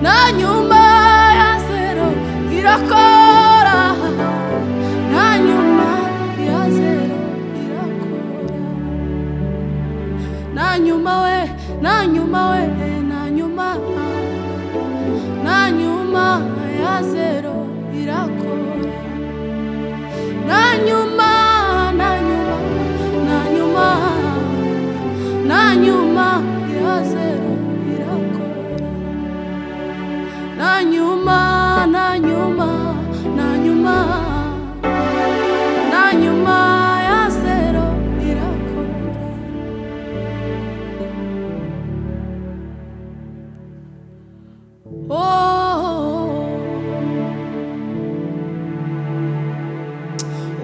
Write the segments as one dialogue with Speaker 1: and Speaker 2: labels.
Speaker 1: Nanyuma ya zero irakora, nanyuma ya zero irakora. Nanyuma we, nanyuma we, nanyuma, nanyuma ya zero irakora. Nanyuma, nanyuma, nanyuma, nanyuma ya zero irakora. Nanyuma, nanyuma, nanyuma, nanyuma ya zero irakora.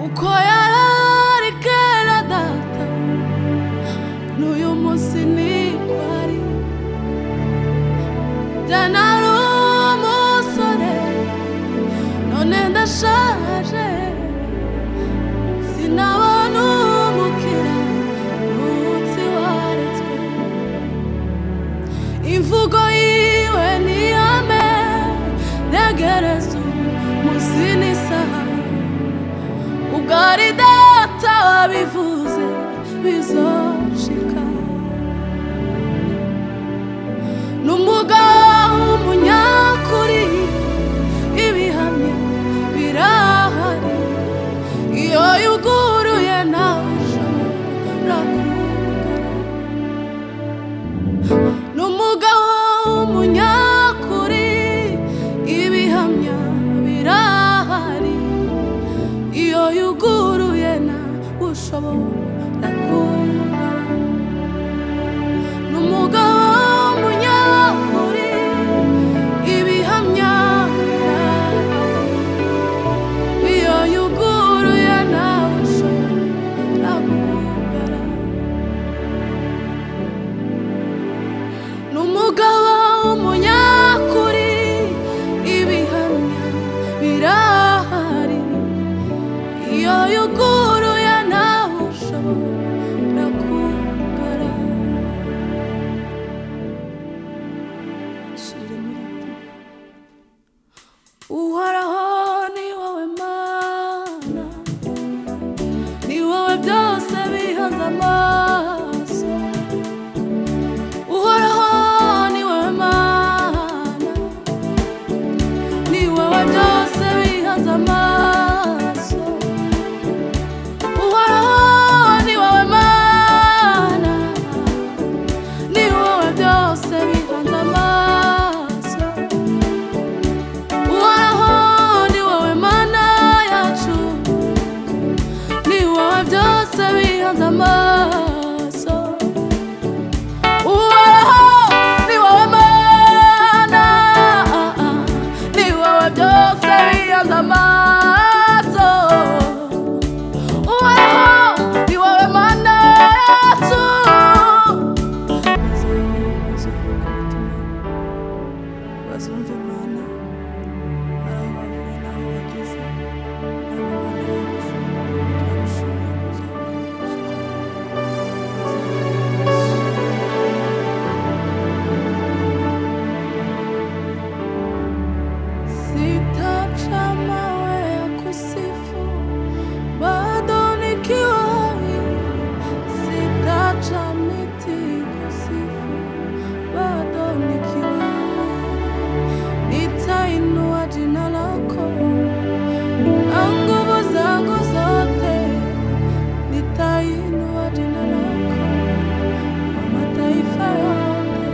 Speaker 1: Uko yarari kera data n'uyu munsi niko ari. Jana ari umusore none ndashaje, sinabona umukira n'utsi waretswe. Imvugo yiwe ni ihame, ntegereza umunsi n'isaha. Ubwo ari data wabivuze bizoshika. N'umugabo w'umunyakuri, ibihamya birahari. Iyo yuguruye nawe ushobora kugara. N'umugabo w'umunyakuri, ibihamya birahari. Iyo yuguruye nawe ushobora kugara. N'umugabo w'umunyakuri, ibihamya birahari. Iyo yuguruye nawe ushobora kugara. N'umugabo w'umunyakuri, ibihamya birahari. Iyo yuguruye nawe ushobora kugara. Shire muri Uhoraho ni wowe Mana, ni wowe byose bihanze amaso. Uhoraho ni wowe Mana, ni wowe byose bihanze amaso. Uhoraho ni wowe Mana, ni wowe byose bihanze amaso. Uhoraho ni wowe Mana yacu, ni wowe byose bihanze amaso. Uhoraho ni wowe Mana, ni wowe byose bihanze amaso. Uhoraho ni wowe Mana yacu. Bazumve Mana, ari aho bavuye n'aho bageze. Nami Mana yacu, turagushimiye Sitacha mawe ya kusifu, bado nikiwa hai. Sitacha miti kusifu, bado nikiwa hai. Nitainua jina lako na nguvu zangu zote. Nitainua jina lako kwa mataifa yote.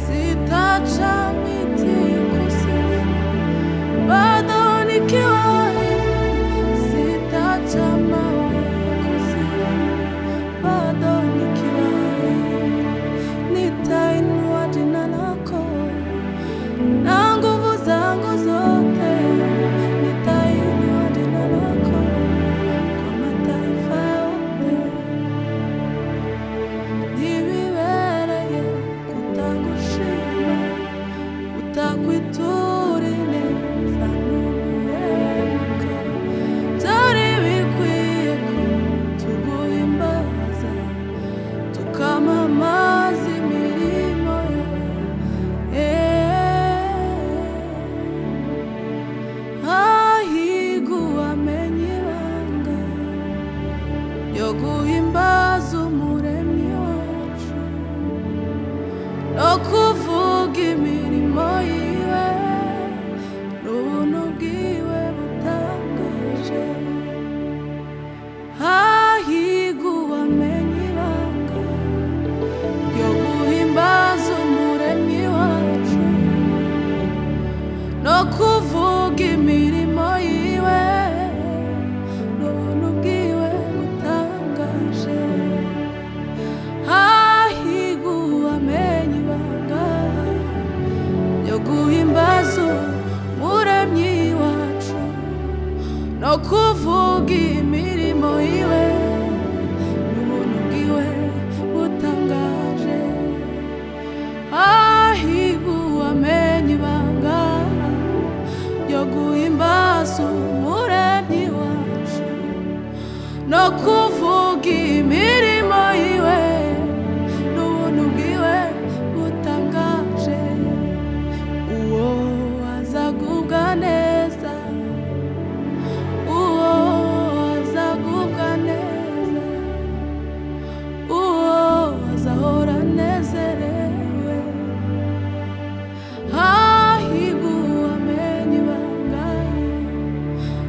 Speaker 1: Sitacha miti kusifu, bado nikiwa hai. Sitacha mawe ya kusifu, bado nikiwa hai. Nitainua jina lako na nguvu zangu zote. Nitainua jina lako kwa mataifa yote. Nibibereye kutagushima, kutagwitura ineza n'ubuheruka. Byari bikwiye ko tuguhimbaza, tukamamaza imirimo yawe. no kuvuga imirimo yiwe n'ubuntu bwiwe butangaje. Hahirwa uwamenye ibanga ryo guhimbaza umuremyi wacu no kuvuga imirimo yiwe n'ubuntu bwiwe butangaje. Uwo azagubwa neza, uwo azagubwa neza, uwo azahora anezerewe. Hahirwa uwamenye ibanga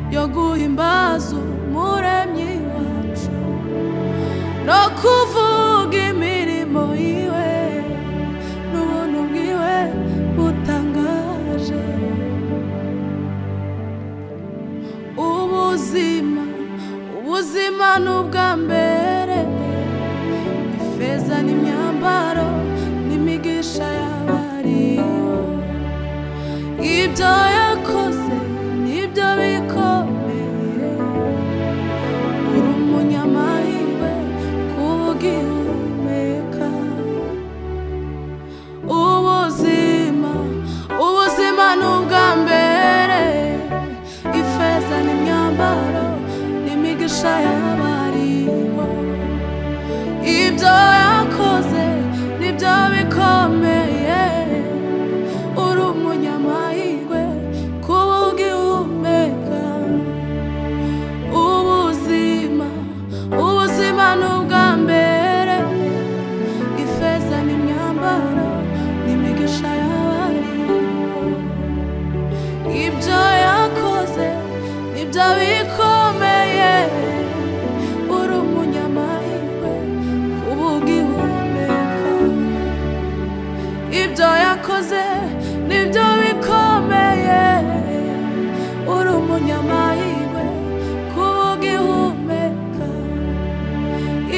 Speaker 1: ryo guhimbaza umuremyi wacu no kuvuga imirimo yiwe n'ubuntu bwiwe butangaje. Ubuzima n'ubwa mbere, ifeza n'imyambaro n'imigisha y'abariho. Ibyo yakoze nibyo bikomeye, uri umunyamahirwe kubugihumeka. Ubuzima n'ubwa mbere, ifeza n'imyambaro n'imigisha y'abariho. Ibyo yakoze nibyo bikomeye, uri umunyamahirwe kubugihumeka. Ubuzima n'ubwa mbere, ifeza n'imyambaro n'imigisha y'abariho. Ibyo yakoze nibyo bikomeye, uri umunyamahirwe kubugihumeka. Ibyo yakoze nibyo bikomeye, uri umunyamahirwe kubugihumeka.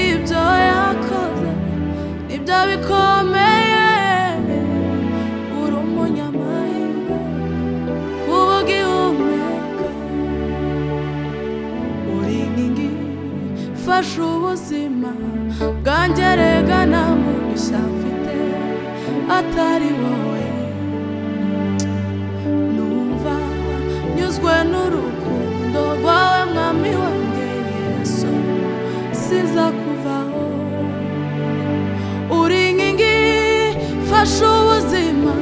Speaker 1: Ibyo yakoze nibyo bikomeye, uri umunyamahirwe kubugihumeka. Uri inkingi fasha ubuzima bwanjye, rega nta mugisha mfite atari wowe. Numva nyuzwe n'urukundo rwawe mwami wanjye Yesu, siza kuvaho. Uri inkingi fasha ubuzima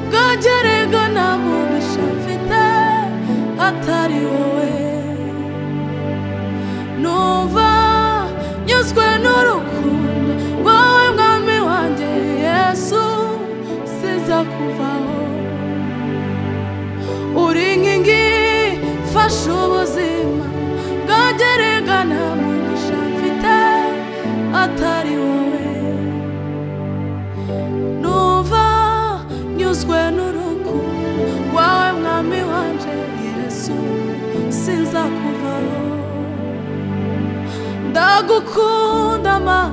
Speaker 1: bwanjye, rega nta mugisha mfite atari wowe. Numva nyuzwe n'urukundo rwawe mwami wanjye Yesu, siza kuvaho. Uri inkingi fasha ubuzima bwanjye, rega nta mugisha mfite atari wowe. Numva nyuzwe n'urukundo rwawe mwami wanjye Yesu, sinza kuvaho. Ndagukunda Mana,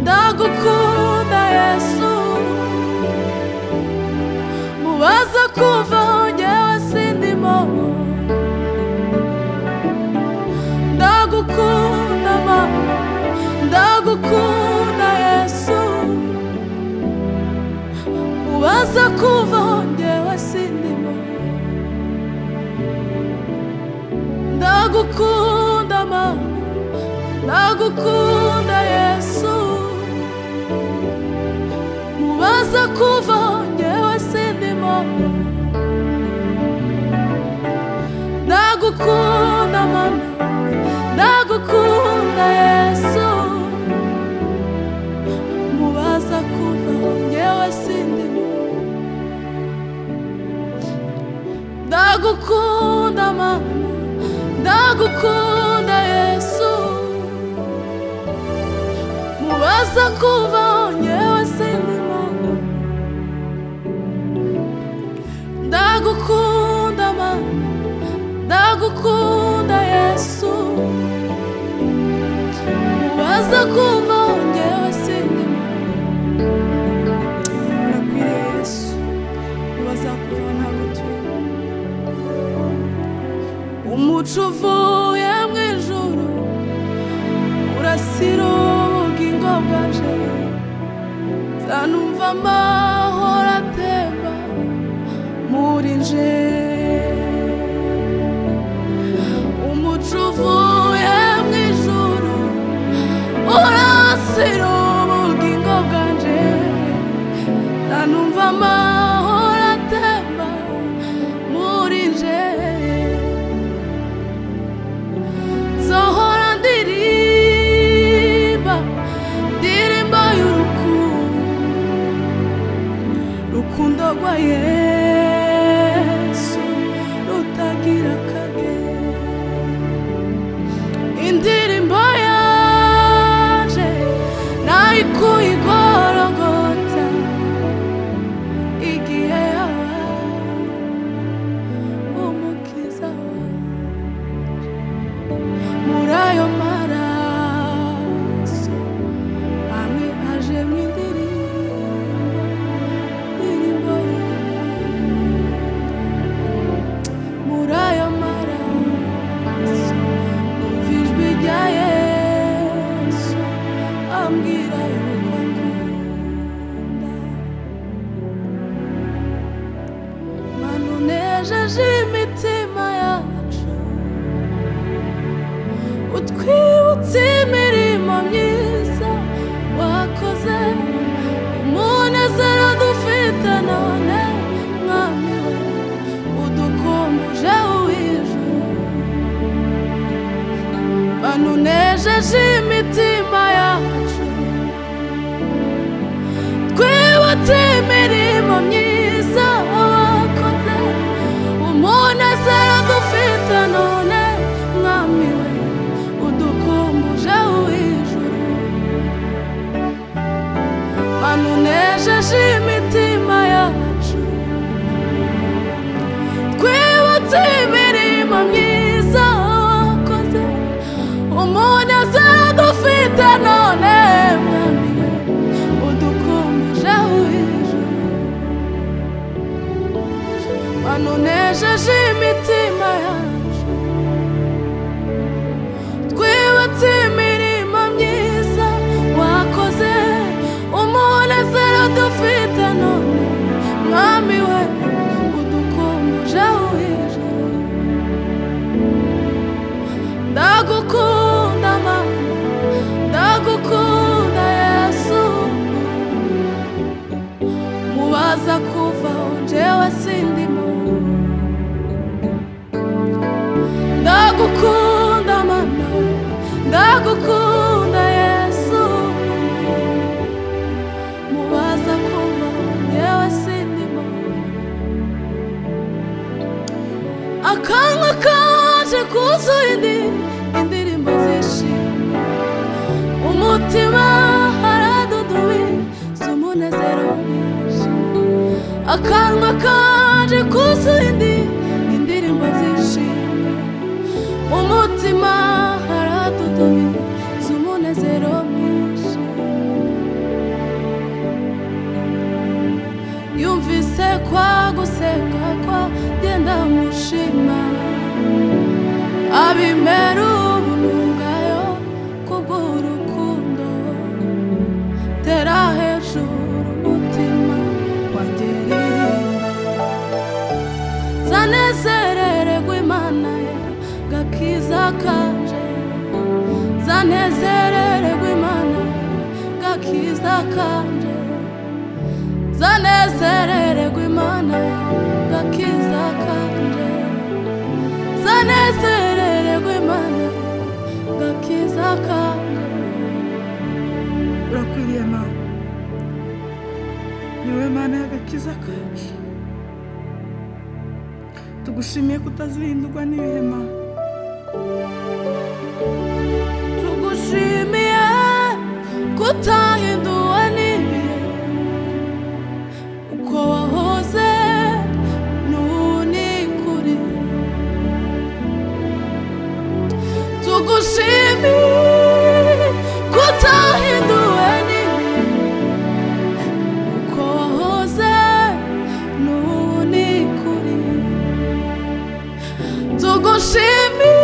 Speaker 1: ndagukunda Yesu, mubaza kuvaho njyewe sindimo. Ndagukunda Mana, ndagukunda Yesu, mubaza kuvaho njyewe sindimo. Ndagukunda Mana, ndagukunda Yesu, mubaza kuvaho njyewe sindimo. Ndagukunda Mana, ndagukunda Yesu, mubaza kuvaho njyewe sindimo. Ndagukunda Mana, ndagukunda Yesu, mubaza kuvaho njyewe sindimo. Ndagukunda Mana, ndagukunda Yesu, mubaza kuvaho njyewe sindimo. Urakwiriye Yesu, mubaza kuvaho ntabwo turi. umuco uvuye mu ijuru urasira ubugingo bwanje zanumva amahoro atemba muri nje umuco uvuye mu ijuru urasira ubugingo bwanje zanumva amahoro atemba muri nje zohora ndirimba y'urukundo rwa Yesu rutagira akagero indirimbo yaje nayikuye igorogota igihe yaba umukiza muri ayo maraso amwe aje mu indirimbo muri ayo maraso numva ijwi rya Yesu ambwira yuko nkunda Mana unejeje imitima yacu utwibutse imirimo myiza wakoze umunezero dufite none mwami we udukumbuje uw'ijuru Mana unejeje imitima yacu twibutse imirimo myiza wakoze umunezero dufite none mwami we udukumbuje uw'ijuru Mana unejeje imitima yacu twibutse imirimo myiza wakoze umunezero dufite none mwami we udukumbuje uw'ijuru Mana unejeje imitima yacu twibutse imirimo myiza wakoze umunezero dufite none mwami we udukumbuje uw'ijuru ndagukunda Mana ndagukunda Yesu mubaza kuvaho njyewe sindimo ndagukunda Mana ndagukunda Yesu mubaza kuvaho njyewe sindimo akanwa kaje kuzuye indirimbo zishimye umutima haraduduye z'umunezero mwinshi akanwa kaje kuzuye indirimbo zishimye umutima haraduduye z'umunezero mwinshi yumvise kwa gusenga kwa genda mushima abimera ubunungayo kubw'urukundo tera hejuru umutima wanjye ririmba zanezerererwa Imana gakiza kanje zanezerererwa Imana gakiza kanje zanezerererwa Imana gakiza kanje zanezerererwa Imana gakiza kanje urakwiriye Mana niwe Mana y'agakiza kanje tugushimiye kutazihindurwa n'ibihe Mana tugushimiye kutahinduwe n'ibihe uko wahoze n'unikuri tugushimiye kutahinduwe n'ibihe uko wahoze n'unikuri tugushimiye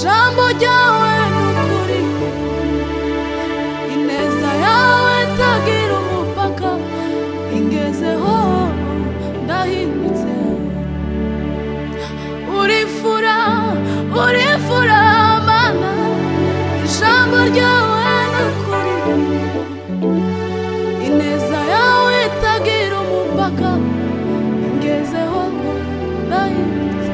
Speaker 1: ijambo ryawe n'ukuri ineza yawe itagira umupaka ingezeho ndahindutse Urimfura Urimfura mana ijambo ryawe n'ukuri ineza yawe itagira umupaka ingezeho ndahindutse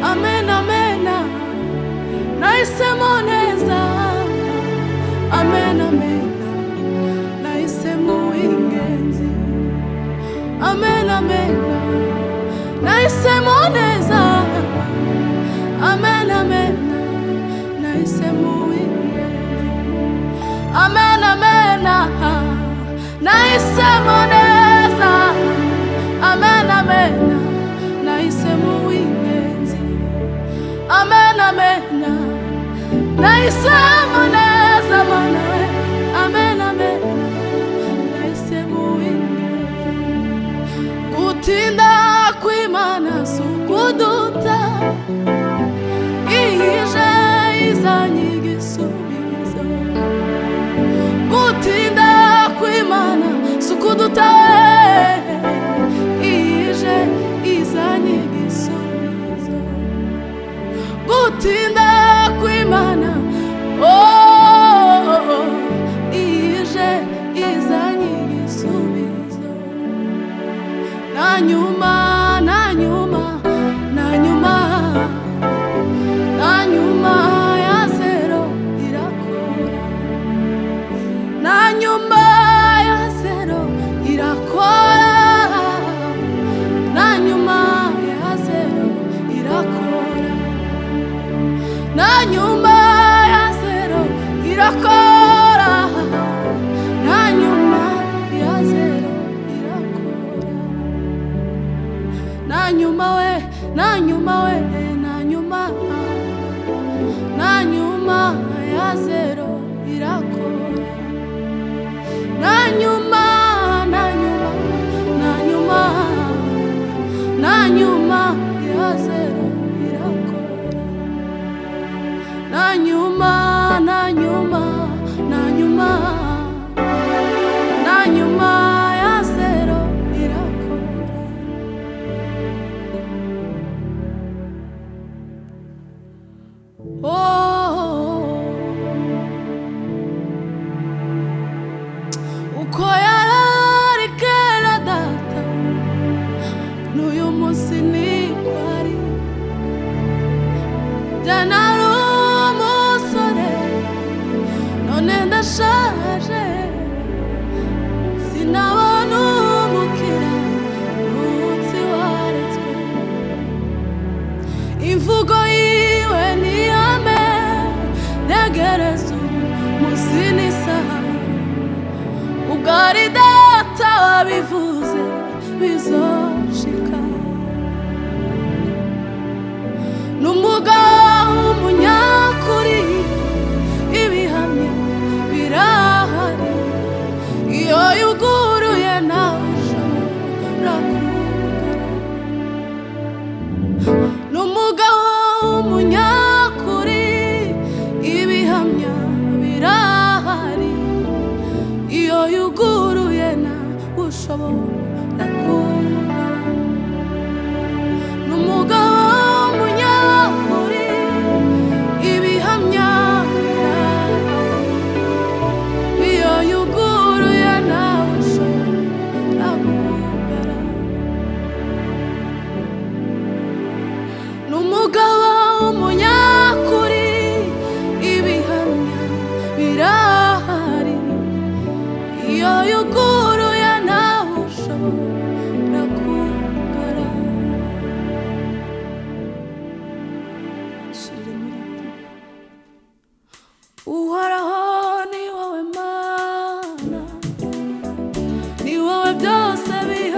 Speaker 1: Amen, amen. Naisemo neza. Amen, amen. Naisemo ingenzi. Amen, amen. Naisemo neza. Amen, amen. Naisemo ingenzi. Amen, amen. Naisemo neza manawe. Amen, amen. Naisemo ingenzi. Gutinda kw'Imana sukuduta ije izanye igisubizo. Gutinda kw'Imana sukuduta ije izanye igisubizo. Gutinda kw'Imana ije izanye igisubizo. Nanyuma ya zero irakora. Nanyuma ya zero irakora. Nanyuma ya zero irakora. Nanyuma ya zero irakora. Nanyuma ya zero irakora. Nanyuma we, nanyuma we, nanyuma ya zero irakora. Nanyuma ya zero irakora. Nanyuma ya zero irakora. Uko yarari kera data n'uyu munsi niko ari. Jana ari umusore none ndashaje sinabona umukira n'utsi waretswe. Imvugo yiwe niyame ntegereza umunsi n'isaha. Ubwari data wabivuze bizoshika. N'umugabo w'umunyakuri ibihamya birahari. Iyo yuguruye nawe ushobora kugara. N'umugabo w'umunyakuri ibihamya birahari. Iyo yuguruye nawe ushobora kugara. N'umugabo w'umunyakuri ibihamya birahari. Iyo yuguruye nawe ushobora kugara. N'umugabo w'umunyakuri ibihamya birahari. Iyo yuguruye nawe ushobora kugara.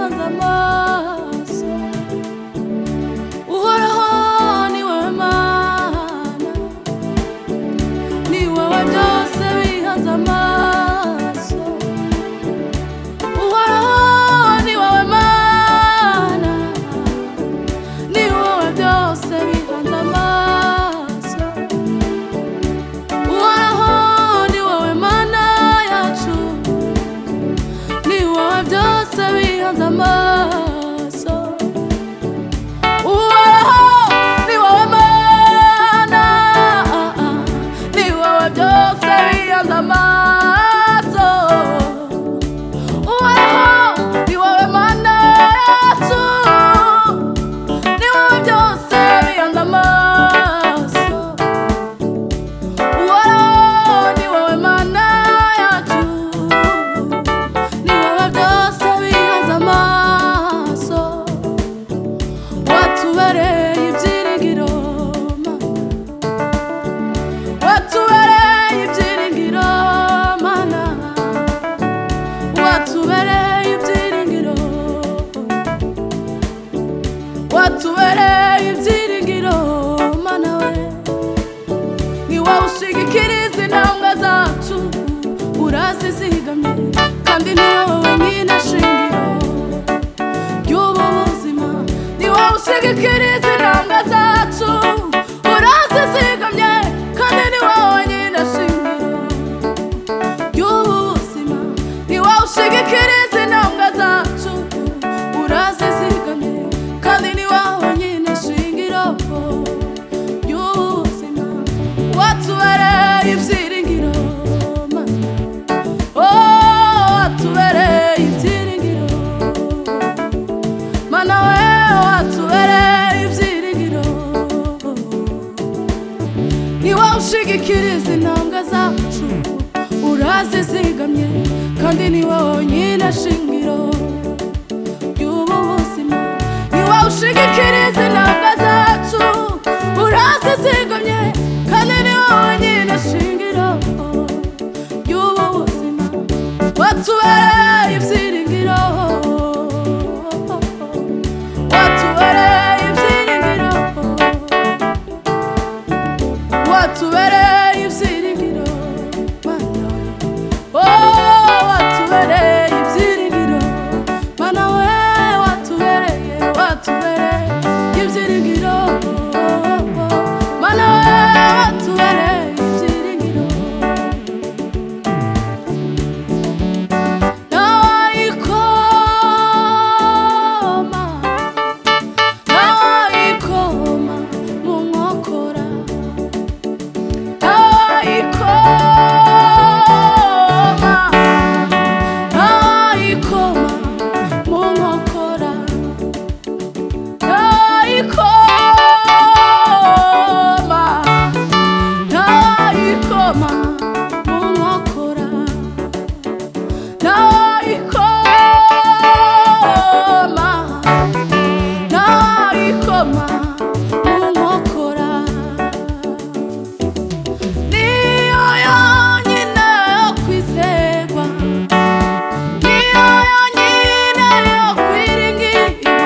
Speaker 1: bihanze amaso uhoraho ni wowe Mana ni wowe byose bihanze amaso uhoraho ni wowe Mana ni wowe byose bihanze amaso uhoraho ni wowe Mana yacu ni wowe byose bihanze amaso uhoraho ni wowe Mana ni wowe byose bihanze amaso uhoraho ni wowe Mana yacu ni wowe byose bihanze amaso uhoraho ni wowe Mana yacu ni wowe byose bihanze amaso watubereye ibyiringiro watubereye ibyiringiro Mana watubereye ibyiringiro watubereye ibyiringiro Mana we ni wowe ushigikiriza intambwe zacu urazizigamye kandi ni wowe wenyine shingiro ry'ubu buzima ni wowe ushigikiriza intambwe zacu urazizigamye kandi ni wowe wenyine shingiro ry'ubu buzima ni wowe ushigikiriza intambwe zacu urazizigamye kandi ni wowe wenyine shingiro ry'ubu buzima watubereye ibyiringiro Mana watubereye ibyiringiro Mana we watubereye ibyiringiro ni wowe ushigikiriza intambwe zacu urazizigamye kandi ni wowe wenyine shingiro ry'ubu buzima ni wowe ushigikiriza intambwe zacu urazizigamye kandi ni wowe wenyine shingiro ry'ubu buzima watubereye ibyiringiro watubereye ibyiringiro watubereye ibyiringiro Mana we watubereye ibyiringiro Mana we watubereye ibyiringiro Mana we watubereye ibyiringiro nawayikoma mu nkokora nawayikoma mu nkokora nawayikoma mu nkokora nawayikoma mu nkokora niyo yonyine yo kwizerwa niyo yonyine yo kwiringirwa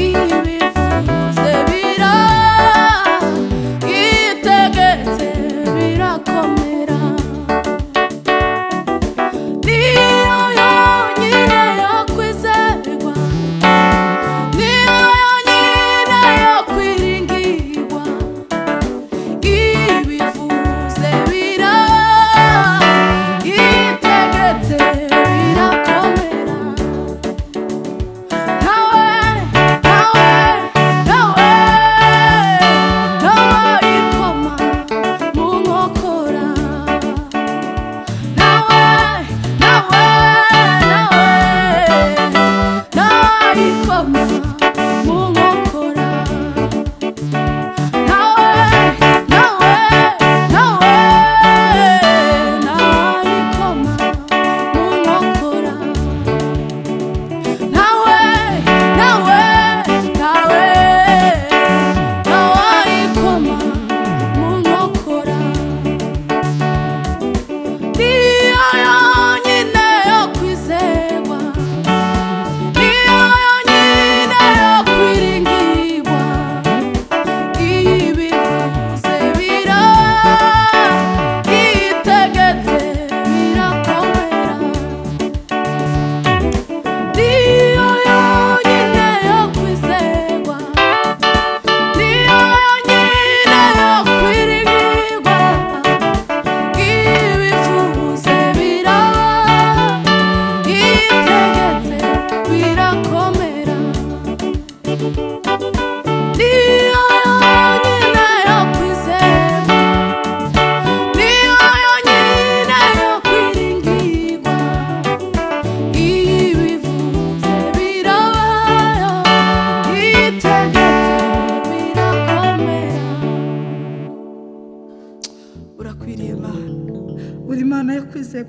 Speaker 1: ibivuze itegetse birakomera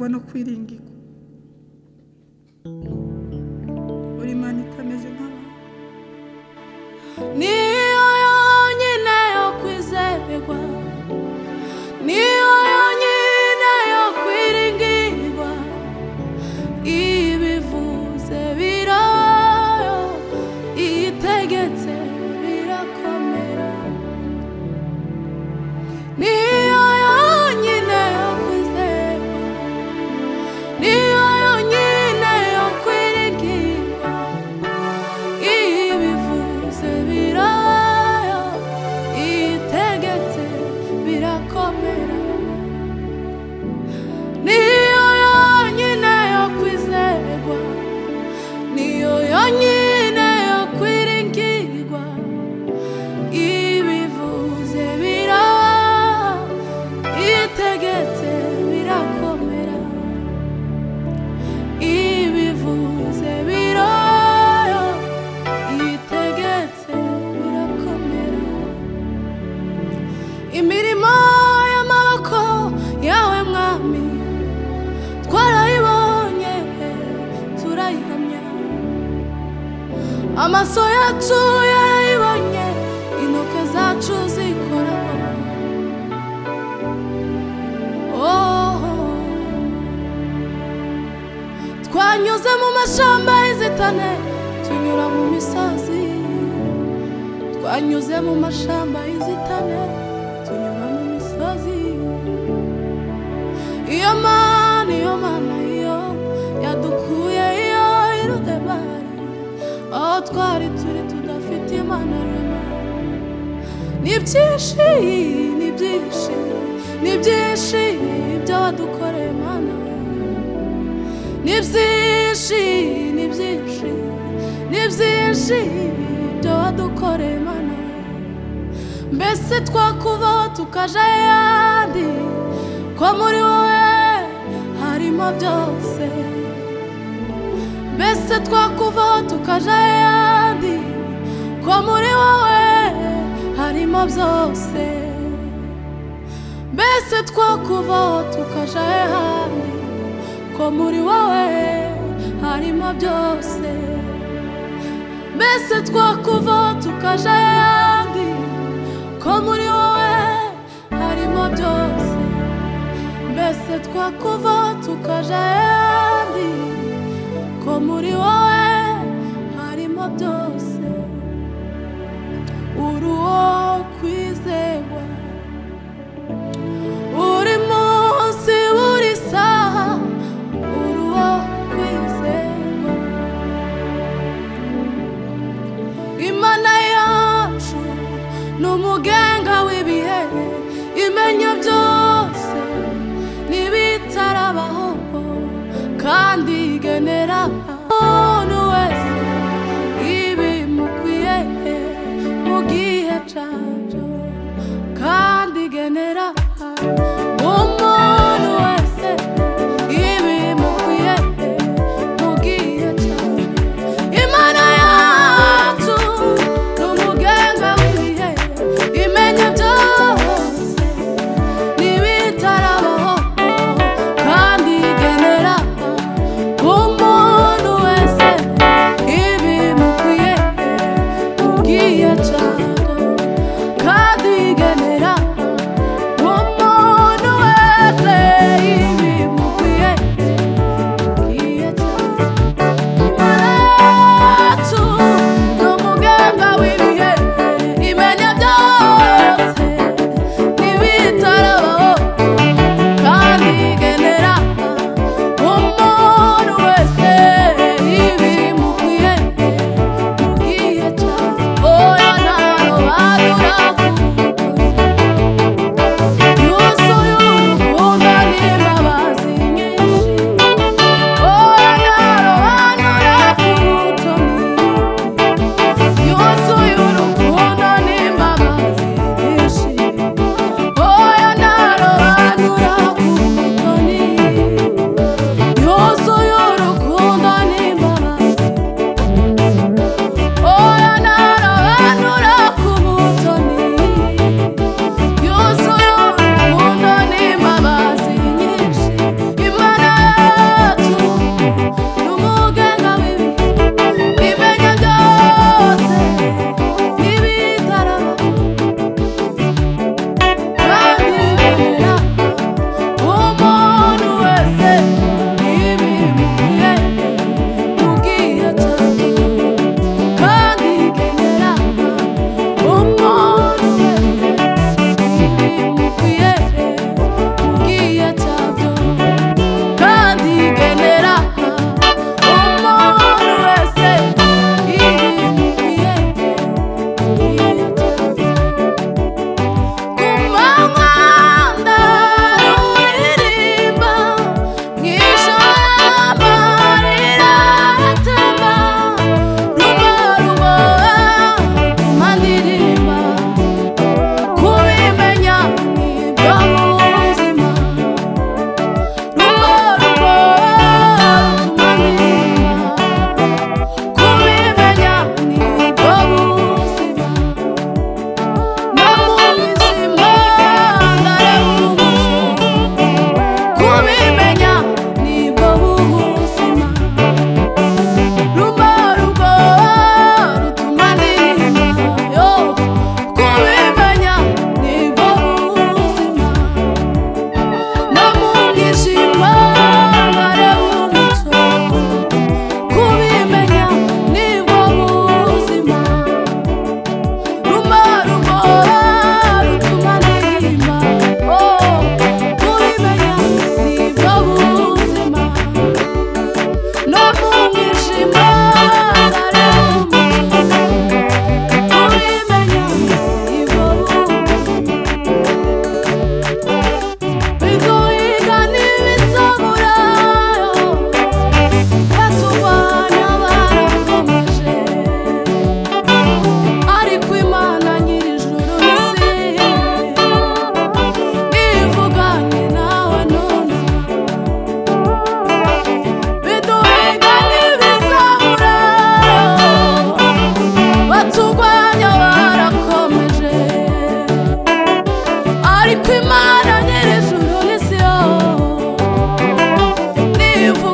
Speaker 2: kwizerwa no kwiringirwa. Uri Imana itameze nk'abantu.
Speaker 1: Niyo yonyine yo kwizerwa, niyo yonyine yo kwiringirwa, ibivuze birayo, itegetse birakomera. Niyo yonyine yo kwizerwa, niyo yonyine yo kwiringirwa, ibivuze birayo, itegetse birakomera. Niyo yonyine yo kwizerwa, niyo yonyine yo kwiringirwa, ibivuze birayo, itegetse birakomera. Ibivuze birayo, itegetse birakomera. Imirimo y'amaboko yawe Mwami twarayibonye turayihamya, amaso yacu yarayibonye, intoke zacu zikoraho. Twanyuze mu mashamba y'inzitane tunyura mu misozi, twanyuze mu mashamba y'inzitane tunyura mu misozi. Iyo Mana iyo yadukuye iyo irudebari, aho twari turi tudafite Imana rema. Ni byinshi ni byinshi ni byinshi ibyo wadukoreye Mana we. Ni byinshi ni byinshi ni byinshi ibyo wadukoreye Mana we. Mbese twakuvaho tukaja ahandi, ko muri wowe harimo byose. Mbese twakuvaho tukaja ahandi, ko muri wowe harimo byose. Mbese twakuvaho tukaja ahandi, ko muri wowe harimo byose. Mbese twakuvaho tukaja ahandi, ko muri wowe harimo byose. Mbese twakuvaho tukaja ahandi, ko muri wowe harimo byose. Uri uwo kwizerwa, uri munsi buri saha, uri uwo kwizerwa. Imana yacu ni umugenga w'ibihe, imenya byose n'ibitarabaho, kandi igenera umuntu wese ibimukwiye mu gihe cyabyo, kandi igenera umuntu wese ibimukwiye mu gihe cyabyo. Imana yacu ni umugenga w'ibihe, imenya byose n'ibitarabaho, kandi igenera umuntu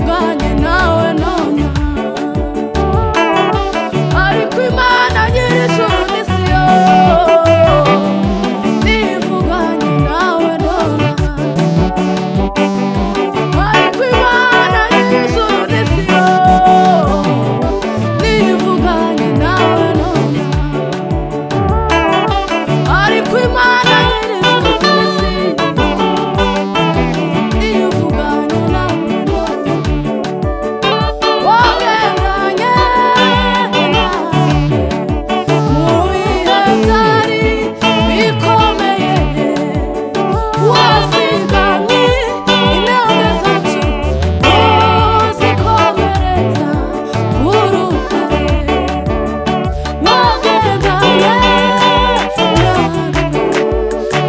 Speaker 1: nivuganye nawe none ariko Imana nyir'ijuru n'isi yo nivuganye nawe none ariko Imana nyir'ijuru n'isi yo nivuganye nawe none ariko Imana nyir'ijuru n'isi nivuganye nawe none wagendanye mu bihe byari bikomeye wazigamye intambwe zacu uzikomereza ku rutare wagendanye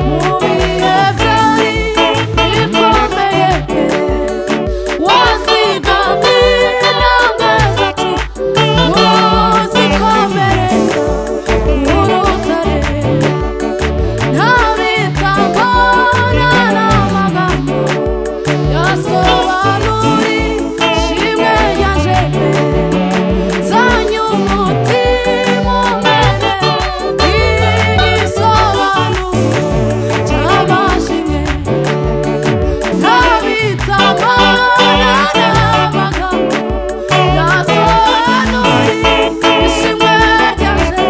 Speaker 1: mu bihe byari bikomeye wazigamye intambwe zacu uzikomereza ku rutare nta bitangana n'amagambo yasobanura ishimwe ryaje zanye umutima umene igisobanuro cy'amashimwe nta bitangana n'amagambo yasobanura ishimwe ryaje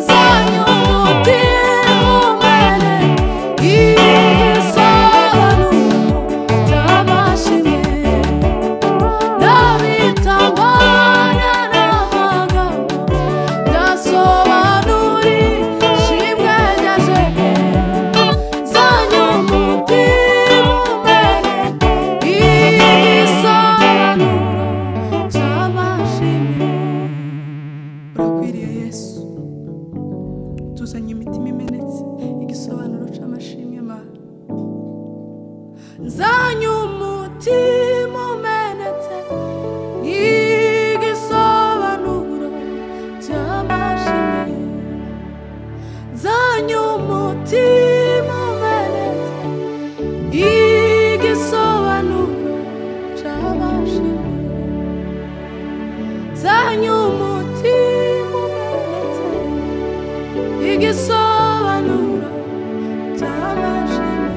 Speaker 1: zanye umutima umene igisobanuro cy'amashimwe nta bitangana n'amagambo yasobanura ishimwe ryaje zanye umutima umene igisobanuro cy'amashimwe. Urakwiriye Yesu, tuzanye imitima imenetse igisobanuro c'amashimwe Mana zanye umutima umenetse igisobanuro cy'amashimwe zanye umutima umenetse igisobanuro c'amashimwe zanye umutima umenetse igisobanuro cy'amashimwe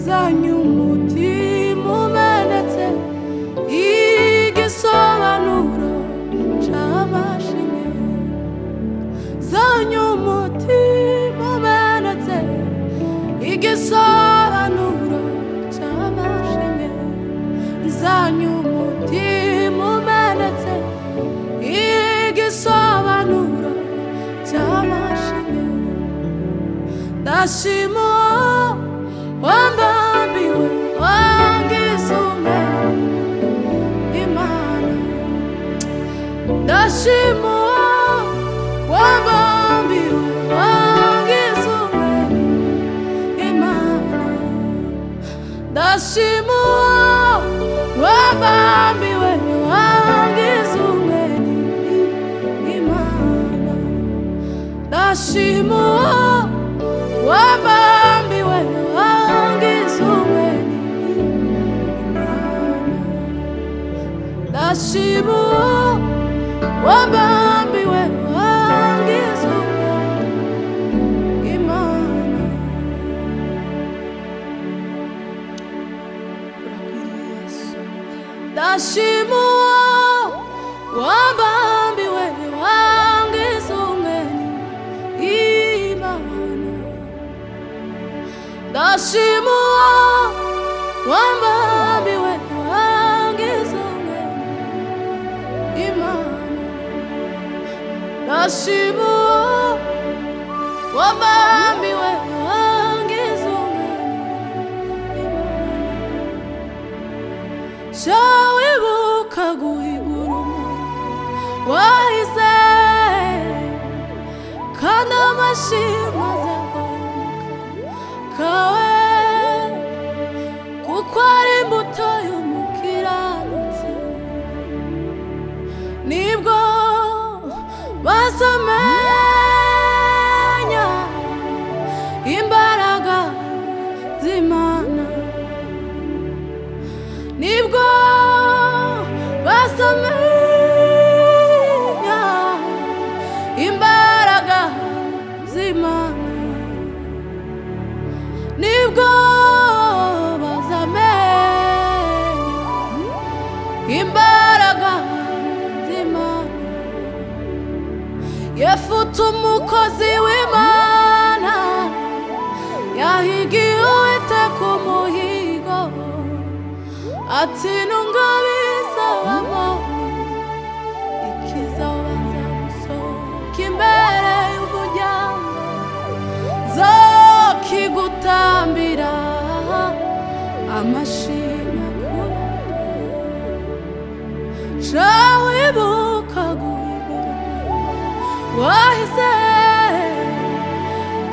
Speaker 1: zanye umutima umenetse igisobanuro c'amashimwe zanye umutima umenetse igisobanuro cy'amashimwe zanye umutima umenetse igisobanuro cy'amashimwe ndashima wambambiwe wangize umwere Imana ndashima wambambiwe wangize umwere Imana ndashima wambambiwe wangize umwere Imana ndashima wambambiwe wangize umwere Imana ndashima wambambiwe wangize umwere Imana. Urakwiriye Yesu, ndashima wambambiwe wangize umwere Imana ndashima wambambiwe wangize umwere Imana ndashima wambambiwe wangize umwere Imana sha wibuka guhigura umurimo wahize kandi amashimwe azahoramuka kawe kuko ari imbuto y'umukiranutsi nibwo bazamenya imbaraga z'Imana nibwo bazamenya imbaraga z'Imana, nibwo bazamenya imbaraga z'Imana. Yefuta umukozi w'Imana yahigiye Uwiteka umuhigo, ati nungabizabamo ikizabanza gusohoka imbere y'umuryango, zokigutambira amashimwe shawe ibuka guhiga wahize,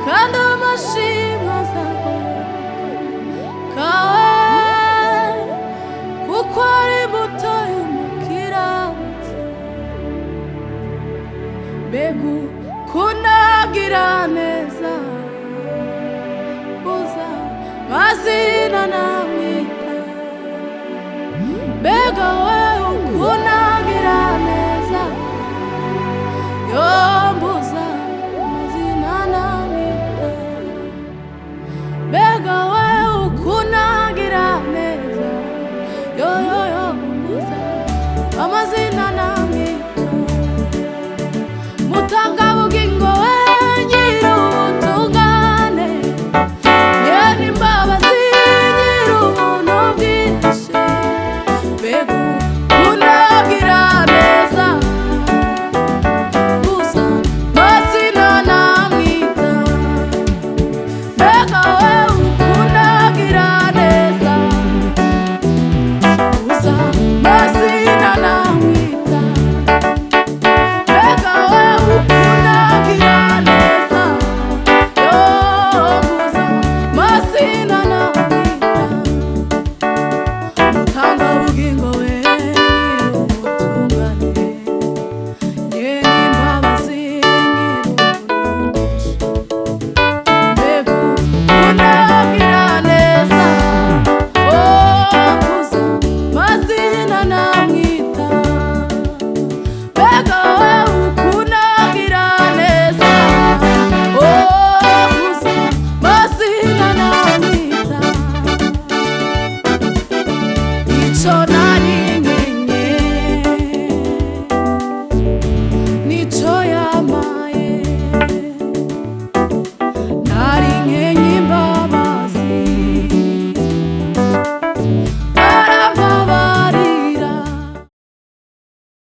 Speaker 1: kandi amashimwe azagaruka kawe, kuko ari imbuto y'umukiranutsi. Mbega kunagira neza uza mazina namwita, mbega we ukunagira neza yombuza mazina namwita, mbega we ukunagira neza yombuza amazina namwita. Mutanga